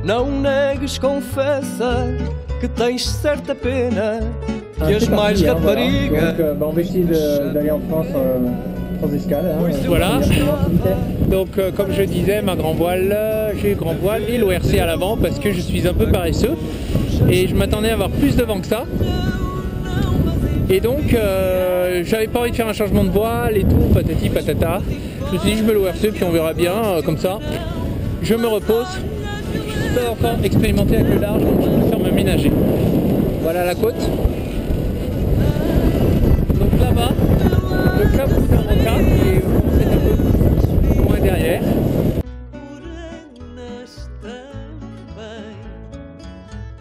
Não negues, confessa que tens certa pena, que as mais raparigas. Donc on va essayer d'aller en France sans escale. Voilà. Donc comme je disais, ma grand voile, j'ai grand voile et l'ORC à l'avant parce que je suis un peu paresseux et je m'attendais à avoir plus de vent que ça. Et donc j'avais pas envie de faire un changement de voile et tout, patati patata. Je me suis dit je mets l'ORC puis on verra bien comme ça. Je me repose. Je suis pas encore expérimenté avec le large donc je préfère me ménager. Voilà la côte. Donc là-bas, le cap Roca qui est un peu moins derrière.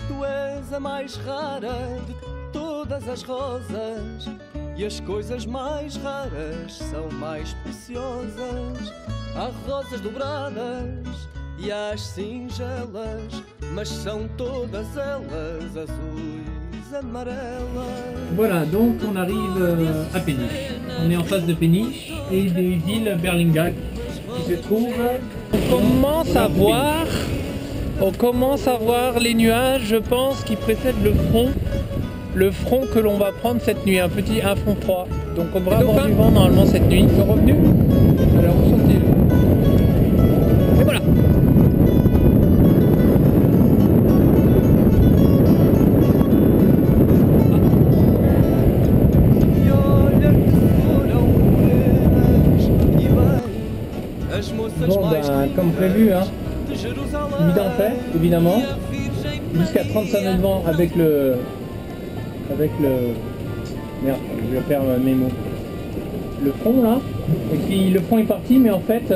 Tu és a mais rara de todas as rosas, e as coisas mais raras são mais preciosas. Há rosas douradas e há as singelas, mas são todas elas azuis, amarelas. Voilà, donc on arrive à Péniche. On est en face de Péniche et des îles Berlingag qui se trouvent. On commence à voir les nuages, je pense, qui précèdent le front que l'on va prendre cette nuit, un front froid. Donc on devrait avoir du vent normalement cette nuit. Ils sont revenus. Alors où sont-ils? Et voilà. Bon ben comme prévu, hein, nuit d'enfer évidemment, jusqu'à 35 nœuds de vent avec le... Merde, je vais faire mes mots. Le front là, et puis le front est parti mais en fait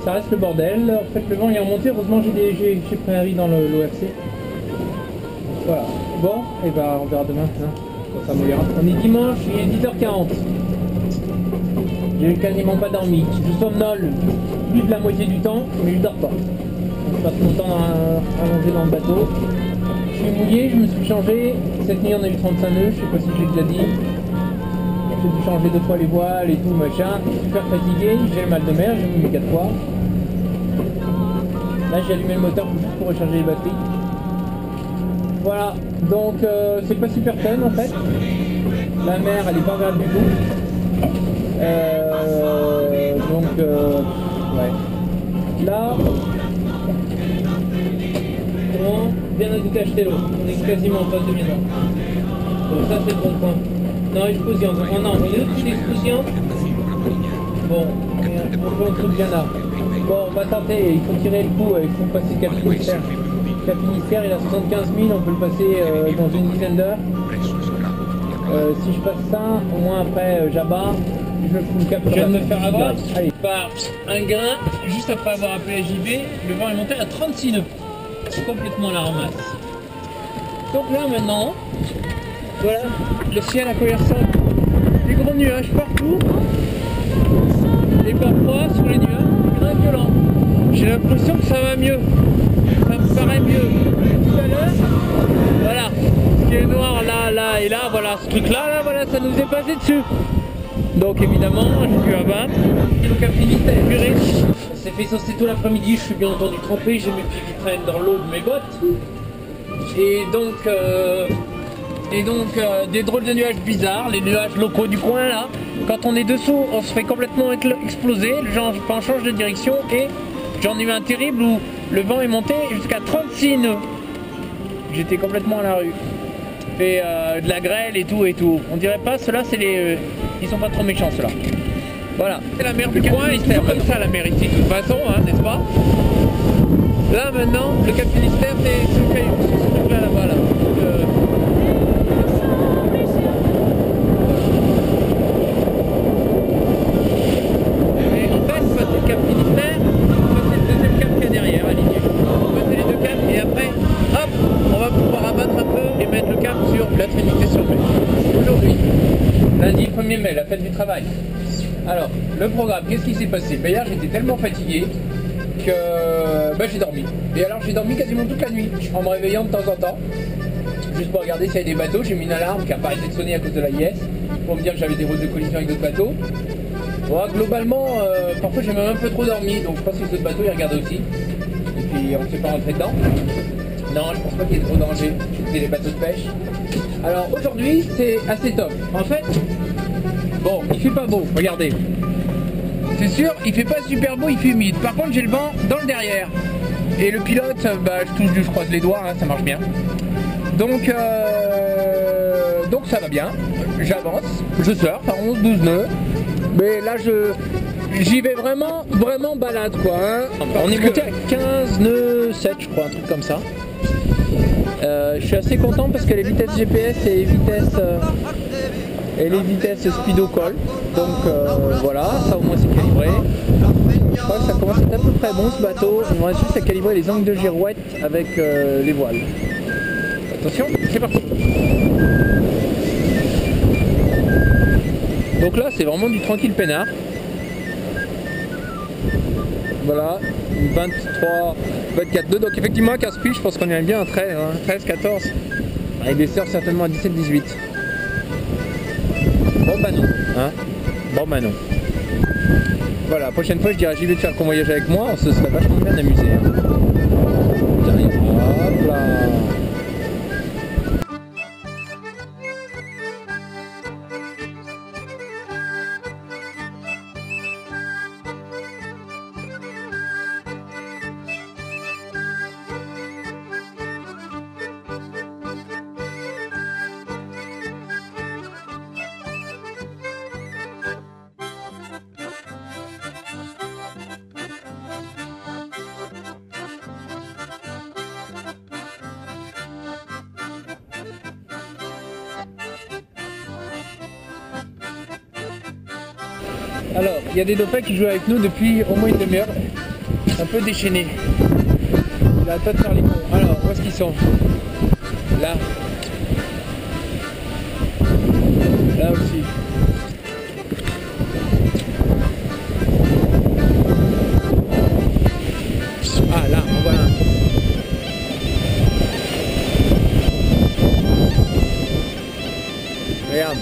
ça reste le bordel. En fait le vent il est remonté, heureusement j'ai pris un riz dans l'ORC. Voilà, bon, et ben on verra demain, hein, quand ça mouillera. On est dimanche, il est 10h40. J'ai quasiment pas dormi. Je somnole plus de la moitié du temps, mais je dors pas. Je passe mon temps allongé dans le bateau. Je suis mouillé, je me suis changé. Cette nuit on a eu 35 nœuds, je sais pas si je l'ai déjà dit. J'ai dû changer 2 fois les voiles et tout machin. Super fatigué, j'ai le mal de mer, j'ai mis 4 fois. Là j'ai allumé le moteur juste pour recharger les batteries. Voilà, donc c'est pas super fun en fait. La mer elle est pas agréable du tout. Ouais. Là, on vient de Castello, on est quasiment en face de Milan. Donc ça c'est le bon point. Non, explosion. Oh non, on est au-dessus d'explosion. Bon, on peut en dessous de Viana. Bon, on va tenter, il faut tirer le coup, il faut passer Cap Finistère. Cap Finistère, il a 75 000, on peut le passer dans une dizaine d'heures. Si je passe ça, au moins après Jabba, je fous le cap. Je viens de me faire avoir par un grain, juste après avoir appelé JB, le vent est monté à 36 nœuds. Complètement la ramasse. Donc là maintenant, voilà, le ciel a couvert ça. Des gros nuages partout. Et parfois sur les nuages, grain violent. J'ai l'impression que ça va mieux. Ça me paraît mieux. Tout à l'heure, voilà. Ce qui est noir là, là et là, voilà, ce truc là, voilà, ça nous est passé dessus. Donc évidemment, j'ai pu abattre. Et le Cap Finistère est puré. On s'est fait saucer tout l'après-midi, je suis bien entendu trempé, j'ai mes pieds qui traînent dans l'eau de mes bottes. Et donc des drôles de nuages bizarres, les nuages locaux du coin là. Quand on est dessous, on se fait complètement exploser, le vent change de direction et j'en ai eu un terrible où le vent est monté jusqu'à 36 nœuds. J'étais complètement à la rue. Et de la grêle et tout et tout. On dirait pas, ceux-là c'est les... ils sont pas trop méchants ceux-là. Voilà. C'est la mer du coin, c'est comme ça la mer ici de toute façon, hein, n'est-ce pas? Là maintenant, le Cap Finistère c'est ce truc-là là-bas là. Et en fait, passer le Cap Finistère, passer le deuxième cap qui est derrière, aligné. Passer les deux caps et après, hop, on va pouvoir abattre un peu et mettre le cap sur la Trinité-sur-Mer. Aujourd'hui, lundi 1er mai, la fête du travail. Alors, le programme, qu'est-ce qui s'est passé? Hier, j'étais tellement fatigué que j'ai dormi. Et alors, j'ai dormi quasiment toute la nuit, en me réveillant de temps en temps, juste pour regarder s'il y avait des bateaux. J'ai mis une alarme qui a pas arrêté de sonner à cause de la IS, pour me dire que j'avais des routes de collision avec d'autres bateaux. Bon, globalement, parfois j'ai même un peu trop dormi, donc je pense que les autres bateaux ils regardent aussi. Et puis on ne s'est pas rentré dedans. Non, je pense pas qu'il y ait trop danger. C'était les bateaux de pêche. Alors aujourd'hui, c'est assez top. En fait, bon, il fait pas beau, regardez. C'est sûr, il fait pas super beau, il fait humide. Par contre, j'ai le vent dans le derrière. Et le pilote, bah, je croise les doigts, hein, ça marche bien. Donc ça va bien. J'avance, je surfe à 11-12 nœuds. Mais là, j'y vais vraiment balade, quoi. Hein. On est monté à 15 nœuds 7, je crois, un truc comme ça. Je suis assez content parce que les vitesses GPS et les vitesses speedo collent. Donc voilà, ça au moins c'est calibré. Je crois que ça commence à être à peu près bon ce bateau. Il me reste juste à calibrer les angles de girouette avec les voiles. Attention, c'est parti. Donc là c'est vraiment du tranquille peinard. Voilà, 23, 24 nœuds. Donc effectivement à 15 pieds, je pense qu'on est bien à 13, hein, 13, 14. Avec des sœurs certainement à 17, 18. Bon bah non, hein. Bon bah non. Voilà, la prochaine fois je dirais j'y vais te faire qu'on voyage avec moi, on se serait vachement bien amusé. Hein. Hop là. Alors, il y a des dauphins qui jouent avec nous depuis au moins une demi-heure, un peu déchaînés. Il arrête pas de faire les cons. Alors, où est-ce qu'ils sont? Là. Là aussi. Ah, là, on voit un. Regarde.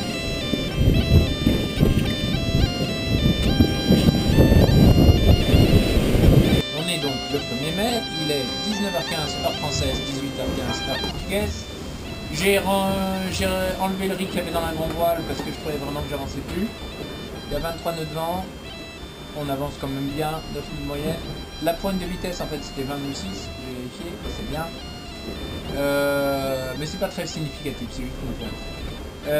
Il est 19h15 heure française, 18h15 heure portugaise. J'ai enlevé le riz qu'il y avait dans la grand voile parce que je trouvais vraiment que j'avançais plus. Il y a 23 nœuds de vent, on avance quand même bien, 9 nœuds de moyenne. La pointe de vitesse en fait c'était 20 nœuds 6, j'ai vérifié, c'est bien. Mais c'est pas très significatif, c'est 8 nœuds.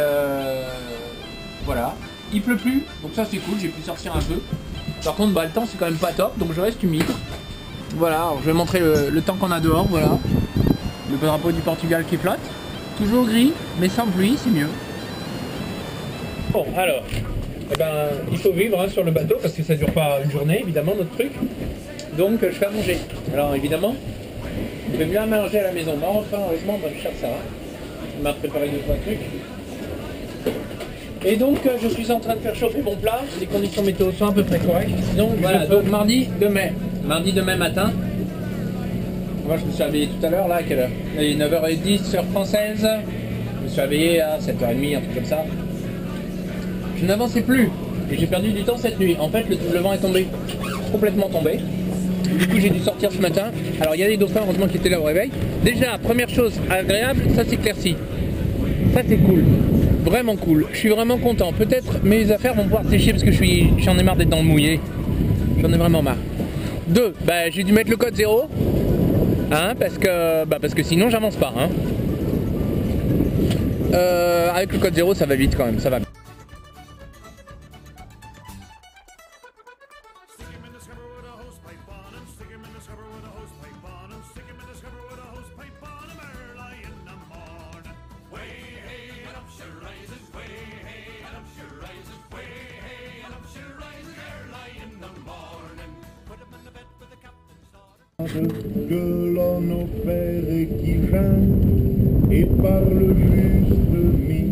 Voilà. Il pleut plus, donc ça c'est cool, j'ai pu sortir un peu. Par contre bah, le temps c'est quand même pas top, donc je reste humide. Voilà, alors je vais montrer le temps qu'on a dehors, voilà. Le drapeau du Portugal qui flotte. Toujours gris, mais sans pluie, c'est mieux. Bon, alors, eh ben, il faut vivre hein, sur le bateau, parce que ça dure pas une journée, évidemment, notre truc. Donc, je fais à manger. Alors, évidemment, je vais bien manger à la maison. Mais enfin, heureusement, je cherche ça. Il m'a préparé 2-3 trucs. Et donc, je suis en train de faire chauffer mon plat. Les conditions météo sont à peu près correctes. Donc, voilà, donc mardi 2 mai. Mardi demain matin. Moi je me suis réveillé tout à l'heure, là à quelle heure? Il est 9h10 heure française. Je me suis réveillé à 7h30, un truc comme ça. Je n'avançais plus. Et j'ai perdu du temps cette nuit. En fait le vent est tombé. Complètement tombé. Du coup j'ai dû sortir ce matin. Alors il y a des dauphins heureusement qui étaient là au réveil. Déjà, première chose agréable, ça s'éclaircit. Ça c'est cool. Vraiment cool. Je suis vraiment content. Peut-être mes affaires vont pouvoir sécher parce que j'en ai marre d'être dans le mouillé. J'en ai vraiment marre. 2, bah, j'ai dû mettre le code 0, hein, parce que sinon j'avance pas. Hein. Avec le code 0 ça va vite quand même, ça va. Que l'on opère et qui vint, et par le juste mis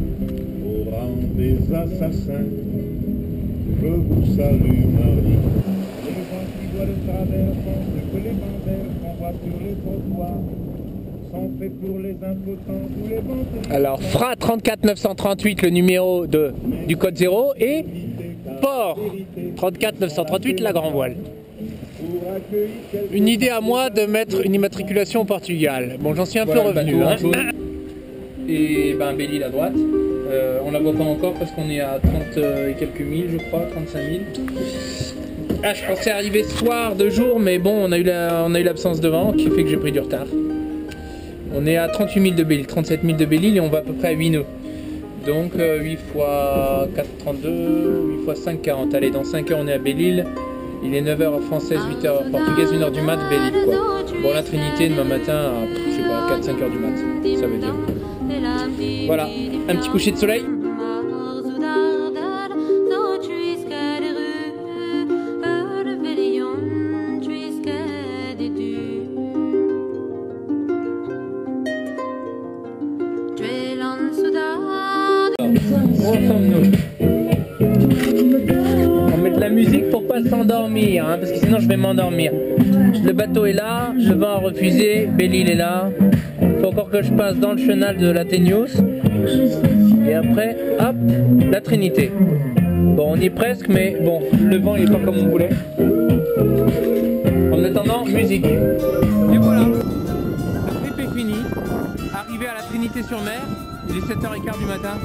au rang des assassins. Je vous salue Marie. Les gens qui voient le travers pensent que les bandaires qu'on voit sur les trottoirs sont faits pour les impotents ou les bandits. Alors FRA 34 938 le numéro du code 0 et Port 34 938 la grand voile. Pour une idée à moi de mettre une immatriculation au Portugal. Bon, j'en suis un peu revenu. Hein. Et ben Belle-Île à droite. On la voit pas encore parce qu'on est à 30 et quelques mille, je crois, 35 000. Ah, je pensais arriver ce soir, 2 jours, mais bon, on a eu l'absence de vent qui fait que j'ai pris du retard. On est à 38 000 de Belle-Île, 37 000 de Belle-Île et on va à peu près à 8 nœuds. Donc 8 x 4, 32, 8 x 5, 40. Allez, dans 5 heures on est à Belle-Île. Il est 9h heure française, 8h heure portugaise, 1h du mat, Belle-Île quoi. Bon, la Trinité demain matin à, je sais pas, 4-5 heures du mat, ça veut dire. Voilà, un petit coucher de soleil. On met de la musique pour pas s'endormir, hein, parce que sinon je vais m'endormir. Le bateau est là, le vent a refusé, Belle-Île est là. Faut encore que je passe dans le chenal de la Tenius. Et après, hop, la Trinité. Bon, on y est presque, mais bon, le vent il est pas comme on voulait. En attendant, musique. Et voilà, le trip est fini. Arrivé à la Trinité-sur-Mer, il est 7h15 du matin.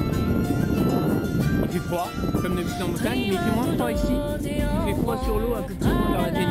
Il fait froid, comme d'habitude en montagne, mais il fait moins froid ici. Il fait froid sur l'eau, un peu plus loin vers la Tenius.